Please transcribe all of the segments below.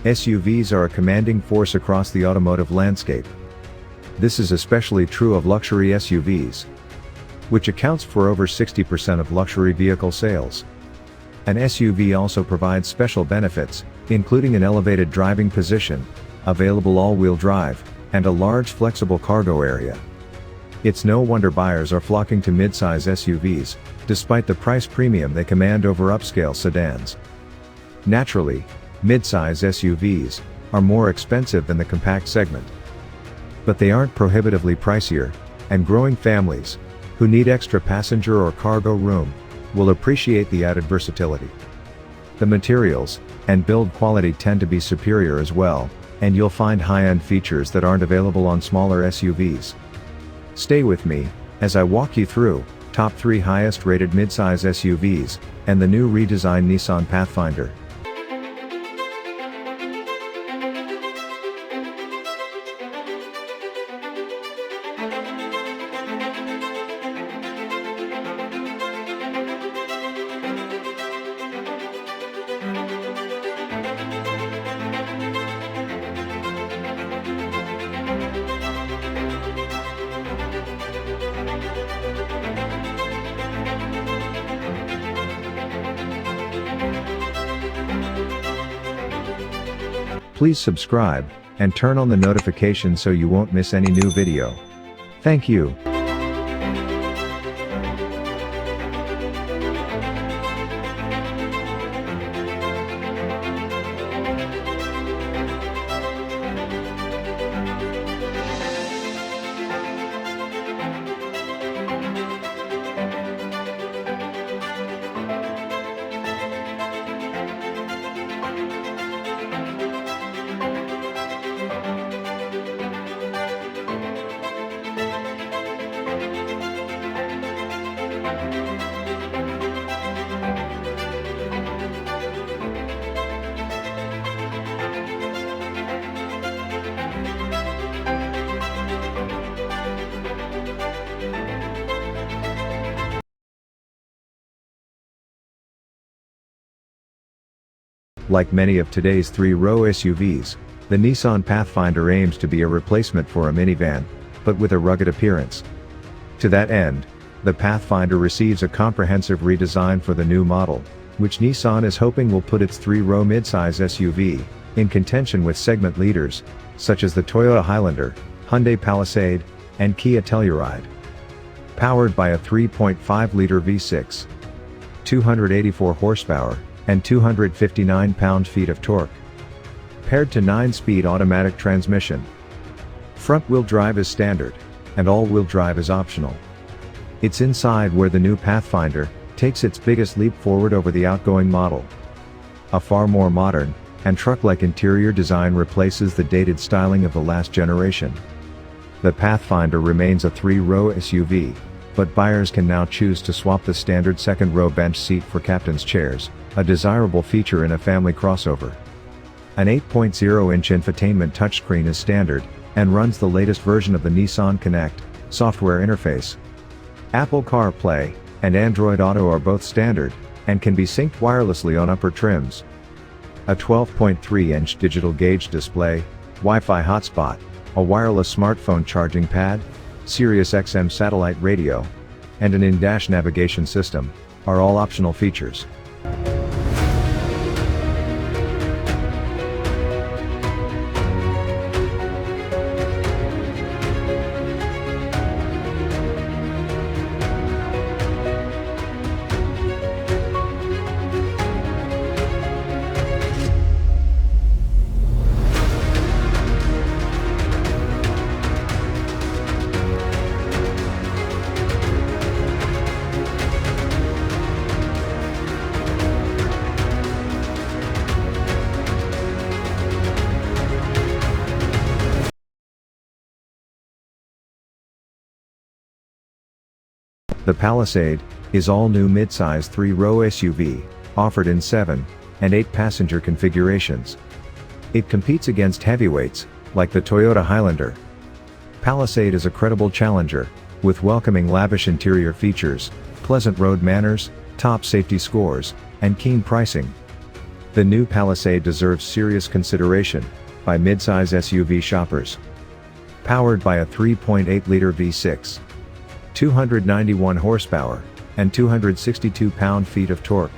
SUVs are a commanding force across the automotive landscape. This is especially true of luxury SUVs, which accounts for over 60% of luxury vehicle sales. An SUV also provides special benefits, including an elevated driving position, available all-wheel drive, and a large flexible cargo area. It's no wonder buyers are flocking to midsize SUVs, despite the price premium they command over upscale sedans. Naturally, midsize SUVs are more expensive than the compact segment. But they aren't prohibitively pricier, and growing families, who need extra passenger or cargo room, will appreciate the added versatility. The materials and build quality tend to be superior as well, and you'll find high-end features that aren't available on smaller SUVs. Stay with me as I walk you through top 3 highest rated midsize SUVs and the new redesigned Nissan Pathfinder. Please subscribe, and turn on the notifications so you won't miss any new video. Thank you. Like many of today's 3-row SUVs, the Nissan Pathfinder aims to be a replacement for a minivan, but with a rugged appearance. To that end, the Pathfinder receives a comprehensive redesign for the new model, which Nissan is hoping will put its 3-row midsize SUV in contention with segment leaders, such as the Toyota Highlander, Hyundai Palisade, and Kia Telluride. Powered by a 3.5-liter V6, 284 horsepower, and 259 pound-feet of torque. Paired to 9-speed automatic transmission. Front-wheel drive is standard, and all-wheel drive is optional. It's inside where the new Pathfinder takes its biggest leap forward over the outgoing model. A far more modern and truck-like interior design replaces the dated styling of the last generation. The Pathfinder remains a 3-row SUV, but buyers can now choose to swap the standard second-row bench seat for captain's chairs, a desirable feature in a family crossover. An 8.0-inch infotainment touchscreen is standard, and runs the latest version of the Nissan Connect software interface. Apple CarPlay and Android Auto are both standard, and can be synced wirelessly on upper trims. A 12.3-inch digital gauge display, Wi-Fi hotspot, a wireless smartphone charging pad, Sirius XM satellite radio, and an in-dash navigation system are all optional features. The Palisade is all-new midsize 3-row SUV, offered in 7 and 8 passenger configurations. It competes against heavyweights, like the Toyota Highlander. Palisade is a credible challenger, with welcoming lavish interior features, pleasant road manners, top safety scores, and keen pricing. The new Palisade deserves serious consideration by midsize SUV shoppers. Powered by a 3.8-liter V6, 291 horsepower, and 262 pound-feet of torque.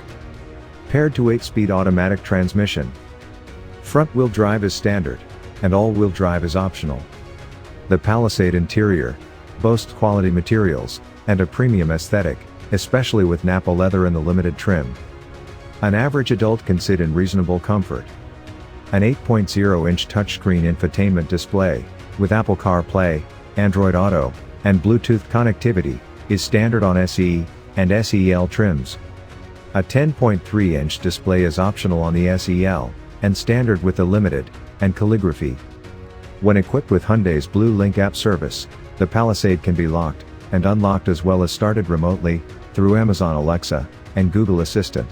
Paired to 8-speed automatic transmission. Front-wheel drive is standard, and all-wheel drive is optional. The Palisade interior boasts quality materials and a premium aesthetic, especially with Nappa leather in the limited trim. An average adult can sit in reasonable comfort. An 8.0-inch touchscreen infotainment display, with Apple CarPlay, Android Auto, and Bluetooth connectivity, is standard on SE and SEL trims. A 10.3-inch display is optional on the SEL, and standard with the Limited and Calligraphy. When equipped with Hyundai's Blue Link app service, the Palisade can be locked and unlocked as well as started remotely through Amazon Alexa and Google Assistant.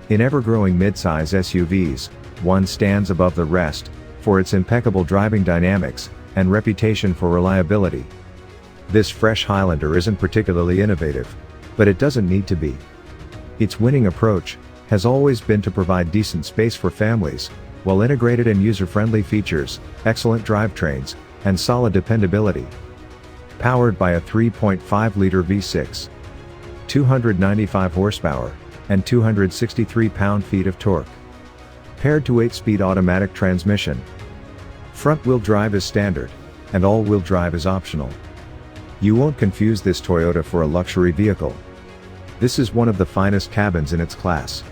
In ever-growing midsize SUVs, one stands above the rest for its impeccable driving dynamics and reputation for reliability. This fresh Highlander isn't particularly innovative, but it doesn't need to be. Its winning approach has always been to provide decent space for families, well-integrated and user-friendly features, excellent drivetrains, and solid dependability. Powered by a 3.5-liter V6, 295 horsepower, and 263 pound-feet of torque. Paired to 8-speed automatic transmission. Front-wheel drive is standard, and all-wheel drive is optional. You won't confuse this Toyota for a luxury vehicle. This is one of the finest cabins in its class.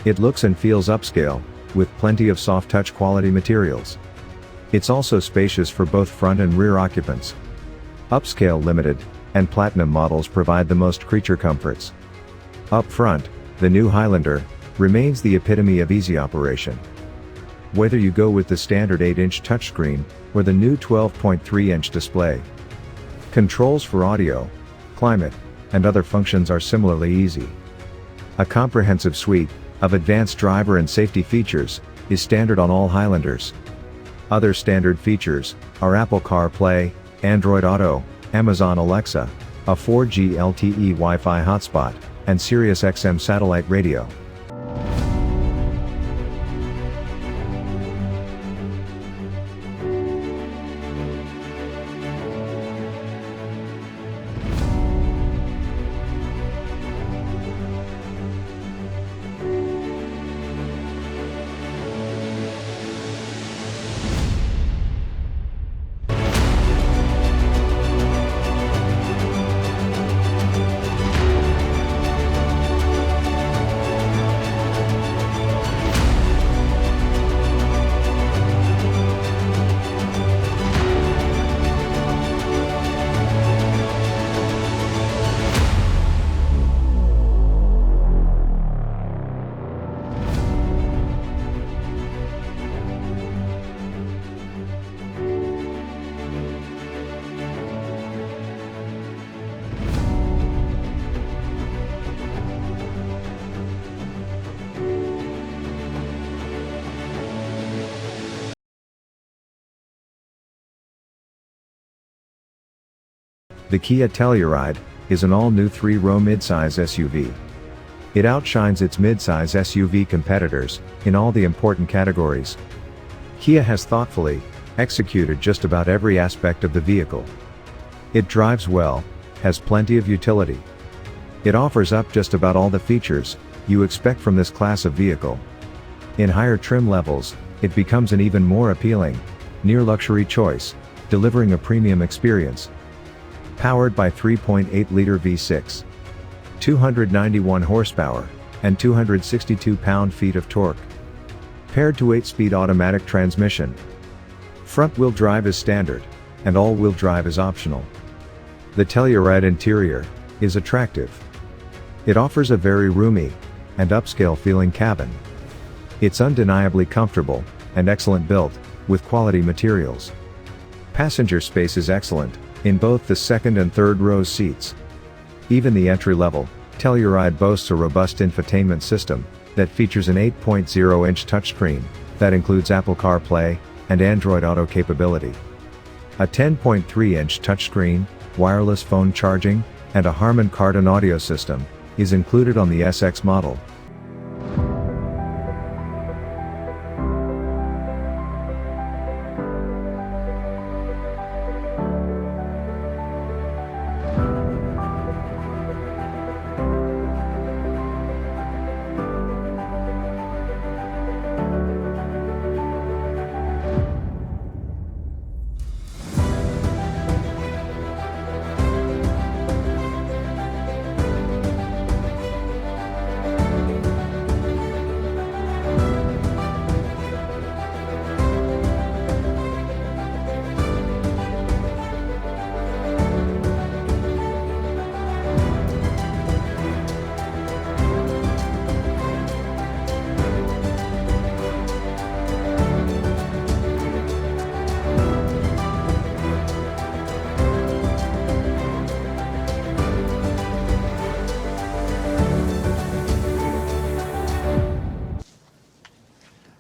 It looks and feels upscale, with plenty of soft touch quality materials. It's also spacious for both front and rear occupants. Upscale Limited and Platinum models provide the most creature comforts. Up front, the new Highlander remains the epitome of easy operation. Whether you go with the standard 8-inch touchscreen or the new 12.3-inch display, controls for audio, climate, and other functions are similarly easy. A comprehensive suite of advanced driver and safety features is standard on all Highlanders. Other standard features are Apple CarPlay, Android Auto, Amazon Alexa, a 4G LTE Wi-Fi hotspot, and Sirius XM satellite radio. The Kia Telluride is an all-new 3-row midsize SUV. It outshines its midsize SUV competitors in all the important categories. Kia has thoughtfully executed just about every aspect of the vehicle. It drives well, has plenty of utility. It offers up just about all the features you expect from this class of vehicle. In higher trim levels, it becomes an even more appealing, near-luxury choice, delivering a premium experience. Powered by 3.8-liter V6, 291 horsepower, and 262 pound-feet of torque. Paired to 8-speed automatic transmission. Front-wheel drive is standard, and all-wheel drive is optional. The Telluride interior is attractive. It offers a very roomy and upscale-feeling cabin. It's undeniably comfortable and excellent built, with quality materials. Passenger space is excellent in both the second and third row seats. Even the entry-level Telluride boasts a robust infotainment system that features an 8.0-inch touchscreen that includes Apple CarPlay and Android Auto capability. A 10.3-inch touchscreen, wireless phone charging, and a Harman Kardon audio system is included on the SX model.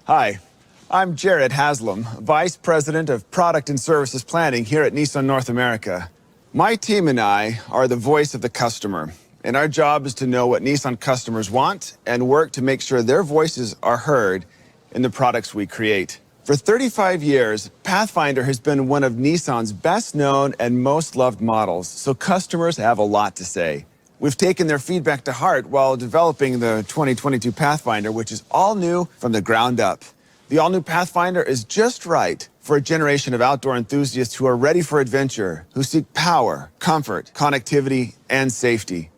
Hi, I'm Jared Haslam, Vice President of Product and Services Planning here at Nissan North America. My team and I are the voice of the customer, and our job is to know what Nissan customers want and work to make sure their voices are heard in the products we create. For 35 years, Pathfinder has been one of Nissan's best known and most loved models, so customers have a lot to say. We've taken their feedback to heart while developing the 2022 Pathfinder, which is all new from the ground up. The all-new Pathfinder is just right for a generation of outdoor enthusiasts who are ready for adventure, who seek power, comfort, connectivity, and safety.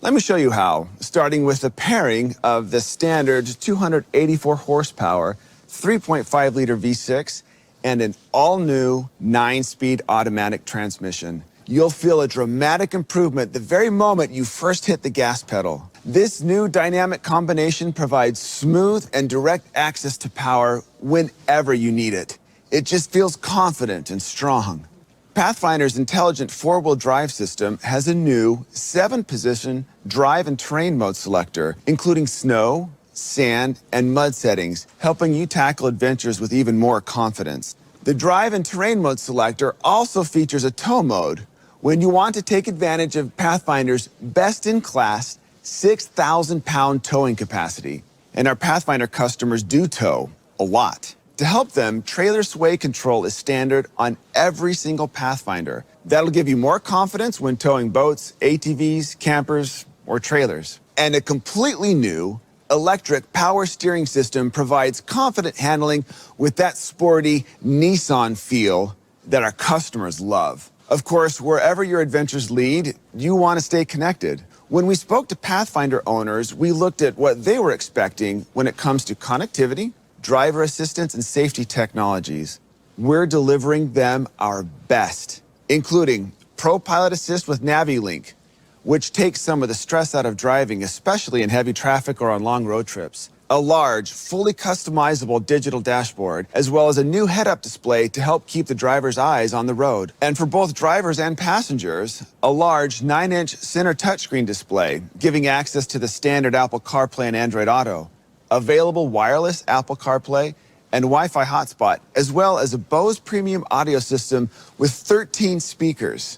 Let me show you how, starting with the pairing of the standard 284 horsepower, 3.5-liter V6, and an all-new 9-speed automatic transmission. You'll feel a dramatic improvement the very moment you first hit the gas pedal. This new dynamic combination provides smooth and direct access to power whenever you need it. It just feels confident and strong. Pathfinder's intelligent 4-wheel drive system has a new 7-position drive and terrain mode selector, including snow, sand, and mud settings, helping you tackle adventures with even more confidence. The drive and terrain mode selector also features a tow mode when you want to take advantage of Pathfinder's best-in-class 6,000-pound towing capacity. And our Pathfinder customers do tow a lot. To help them, trailer sway control is standard on every single Pathfinder. That'll give you more confidence when towing boats, ATVs, campers, or trailers. And a completely new electric power steering system provides confident handling with that sporty Nissan feel that our customers love. Of course, wherever your adventures lead, you want to stay connected. When we spoke to Pathfinder owners, we looked at what they were expecting when it comes to connectivity, driver assistance, and safety technologies. We're delivering them our best, including Pro Pilot Assist with NaviLink, which takes some of the stress out of driving, especially in heavy traffic or on long road trips. A large, fully customizable digital dashboard, as well as a new head-up display to help keep the driver's eyes on the road. And for both drivers and passengers, a large 9-inch center touchscreen display, giving access to the standard Apple CarPlay and Android Auto, available wireless Apple CarPlay and Wi-Fi hotspot, as well as a Bose premium audio system with 13 speakers.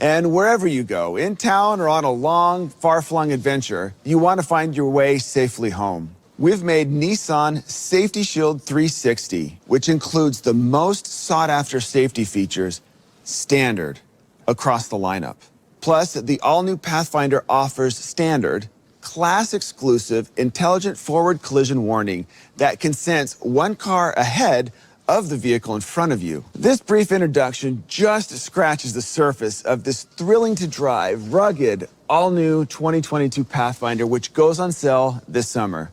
And wherever you go, in town or on a long, far-flung adventure, you want to find your way safely home. We've made Nissan Safety Shield 360, which includes the most sought-after safety features standard across the lineup. Plus, the all-new Pathfinder offers standard, class-exclusive, intelligent forward collision warning that can sense one car ahead of the vehicle in front of you. This brief introduction just scratches the surface of this thrilling-to-drive, rugged, all-new 2022 Pathfinder, which goes on sale this summer.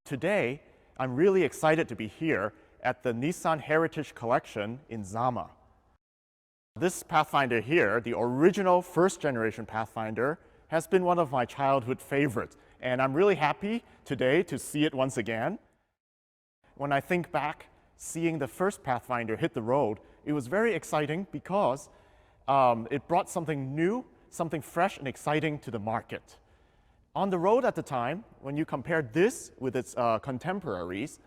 Today, I'm really excited to be here at the Nissan Heritage Collection in Zama. This Pathfinder here, the original first-generation Pathfinder, has been one of my childhood favorites, and I'm really happy today to see it once again. When I think back, seeing the first Pathfinder hit the road, it was very exciting because it brought something new, something fresh and exciting to the market. On the road at the time, when you compared this with its contemporaries,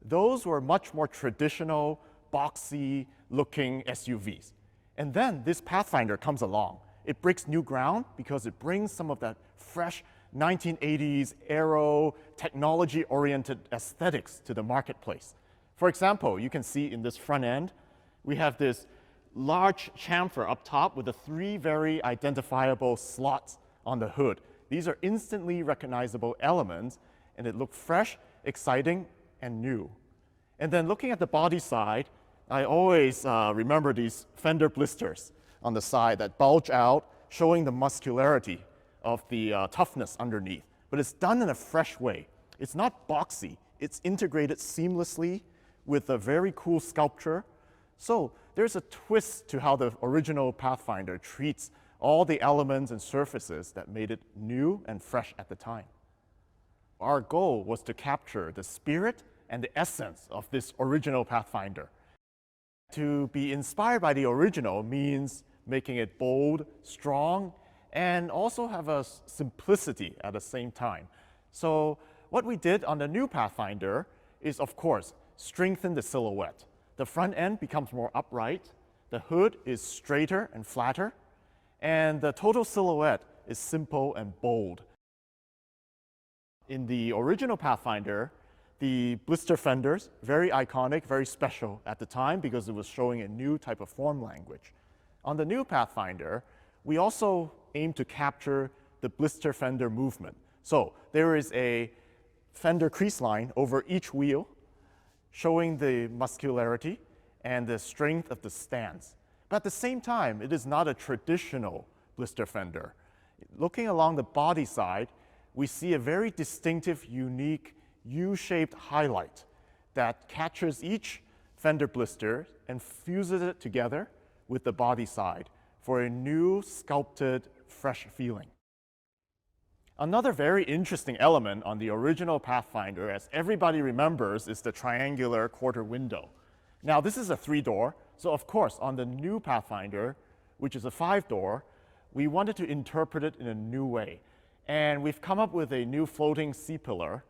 those were much more traditional, boxy-looking SUVs. And then this Pathfinder comes along. It breaks new ground because it brings some of that fresh 1980s aero, technology-oriented aesthetics to the marketplace. For example, you can see in this front end, we have this large chamfer up top with the 3 very identifiable slots on the hood. These are instantly recognizable elements, and it looks fresh, exciting, and new. And then looking at the body side, I always remember these fender blisters on the side that bulge out, showing the muscularity of the toughness underneath. But it's done in a fresh way. It's not boxy. It's integrated seamlessly with a very cool sculpture. So there's a twist to how the original Pathfinder treats all the elements and surfaces that made it new and fresh at the time. Our goal was to capture the spirit and the essence of this original Pathfinder. To be inspired by the original means making it bold, strong, and also have a simplicity at the same time. So what we did on the new Pathfinder is, of course, strengthen the silhouette. The front end becomes more upright, the hood is straighter and flatter, and the total silhouette is simple and bold. In the original Pathfinder, the blister fenders, very iconic, very special at the time because it was showing a new type of form language. On the new Pathfinder, we also aim to capture the blister fender movement. So there is a fender crease line over each wheel, showing the muscularity and the strength of the stance. But at the same time, it is not a traditional blister fender. Looking along the body side, we see a very distinctive, unique, U-shaped highlight that captures each fender blister and fuses it together with the body side for a new, sculpted, fresh feeling. Another very interesting element on the original Pathfinder, as everybody remembers, is the triangular quarter window. Now, this is a 3-door, so of course, on the new Pathfinder, which is a 5-door, we wanted to interpret it in a new way. And we've come up with a new floating C-pillar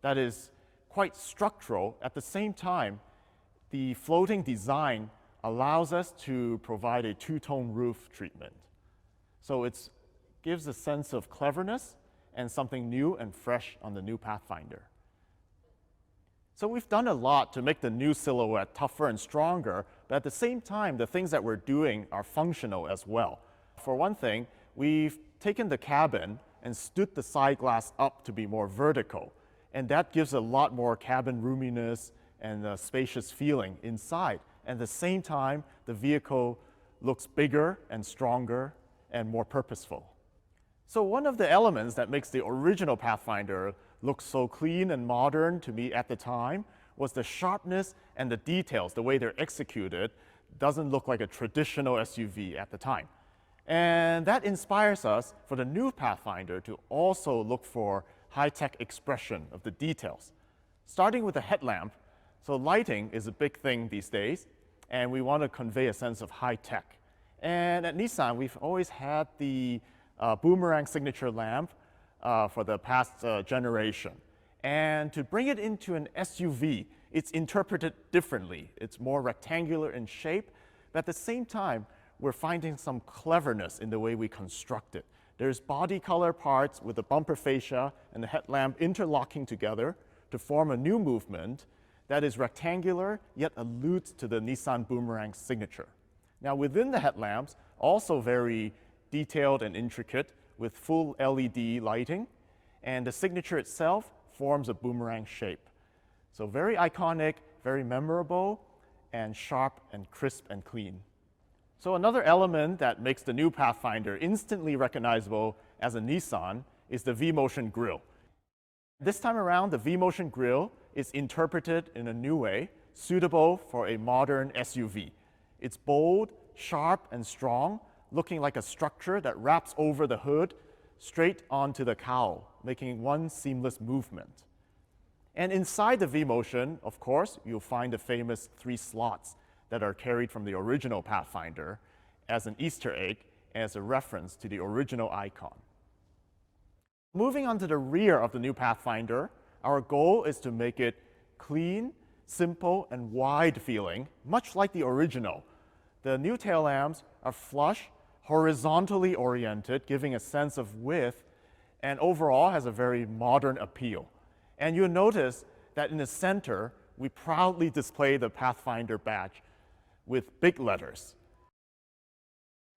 that is quite structural. At the same time, the floating design allows us to provide a 2-tone roof treatment. So it gives a sense of cleverness and something new and fresh on the new Pathfinder. So we've done a lot to make the new silhouette tougher and stronger, but at the same time, the things that we're doing are functional as well. For one thing, we've taken the cabin and stood the side glass up to be more vertical, and that gives a lot more cabin roominess and a spacious feeling inside. And at the same time, the vehicle looks bigger and stronger and more purposeful. So one of the elements that makes the original Pathfinder look so clean and modern to me at the time was the sharpness and the details, the way they're executed, doesn't look like a traditional SUV at the time. And that inspires us for the new Pathfinder to also look for high-tech expression of the details. Starting with the headlamp, so lighting is a big thing these days, and we want to convey a sense of high-tech. And at Nissan, we've always had the boomerang signature lamp for the past generation. And to bring it into an SUV, it's interpreted differently. It's more rectangular in shape, but at the same time, we're finding some cleverness in the way we construct it. There's body color parts with the bumper fascia and the headlamp interlocking together to form a new movement that is rectangular, yet alludes to the Nissan boomerang signature. Now within the headlamps, also very detailed and intricate with full LED lighting, and the signature itself forms a boomerang shape. So very iconic, very memorable, and sharp and crisp and clean. So another element that makes the new Pathfinder instantly recognizable as a Nissan is the V-Motion grille. This time around, the V-Motion grille is interpreted in a new way, suitable for a modern SUV. It's bold, sharp, and strong, looking like a structure that wraps over the hood straight onto the cowl, making one seamless movement. And inside the V-Motion, of course, you'll find the famous 3 slots that are carried from the original Pathfinder as an Easter egg, as a reference to the original icon. Moving on to the rear of the new Pathfinder, our goal is to make it clean, simple, and wide feeling, much like the original. The new tail lamps are flush, horizontally oriented, giving a sense of width, and overall has a very modern appeal. And you'll notice that in the center, we proudly display the Pathfinder badge with big letters.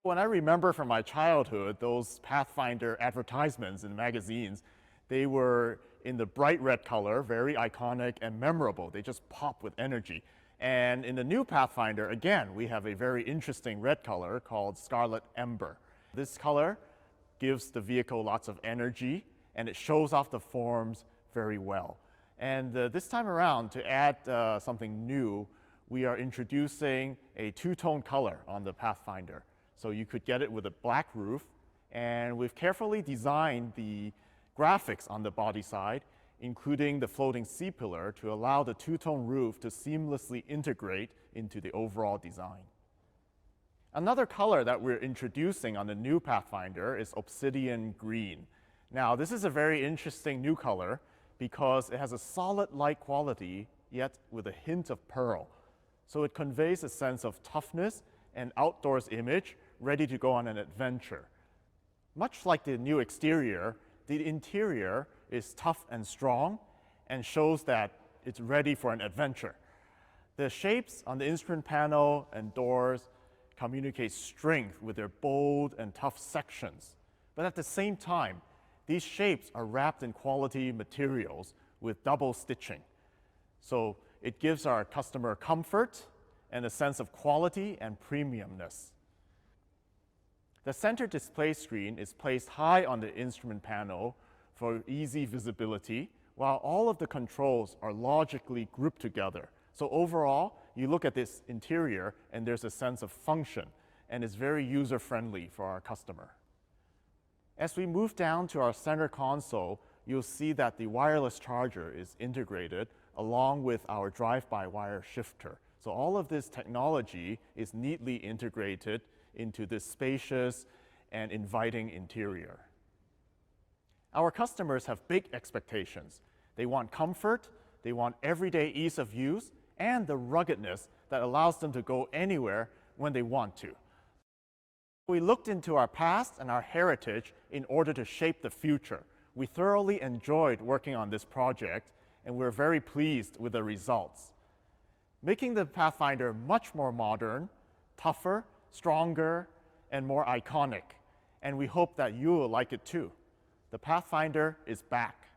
When I remember from my childhood, those Pathfinder advertisements in magazines, they were in the bright red color, very iconic and memorable. They just pop with energy. And in the new Pathfinder, again, we have a very interesting red color called Scarlet Ember. This color gives the vehicle lots of energy, and it shows off the forms very well. And this time around, to add something new, we are introducing a two-tone color on the Pathfinder. So you could get it with a black roof, and we've carefully designed the graphics on the body side, including the floating C-pillar, to allow the two-tone roof to seamlessly integrate into the overall design. Another color that we're introducing on the new Pathfinder is Obsidian Green. Now, this is a very interesting new color because it has a solid light quality, yet with a hint of pearl. So it conveys a sense of toughness and outdoors image, ready to go on an adventure. Much like the new exterior, the interior is tough and strong and shows that it's ready for an adventure. The shapes on the instrument panel and doors communicate strength with their bold and tough sections. But at the same time, these shapes are wrapped in quality materials with double stitching. So it gives our customer comfort and a sense of quality and premiumness. The center display screen is placed high on the instrument panel for easy visibility, while all of the controls are logically grouped together. So overall, you look at this interior and there's a sense of function, and it's very user-friendly for our customer. As we move down to our center console, you'll see that the wireless charger is integrated along with our drive-by-wire shifter. So all of this technology is neatly integrated into this spacious and inviting interior. Our customers have big expectations. They want comfort, they want everyday ease of use, and the ruggedness that allows them to go anywhere when they want to. We looked into our past and our heritage in order to shape the future. We thoroughly enjoyed working on this project, and we're very pleased with the results. Making the Pathfinder much more modern, tougher, stronger, and more iconic. And we hope that you will like it too. The Pathfinder is back.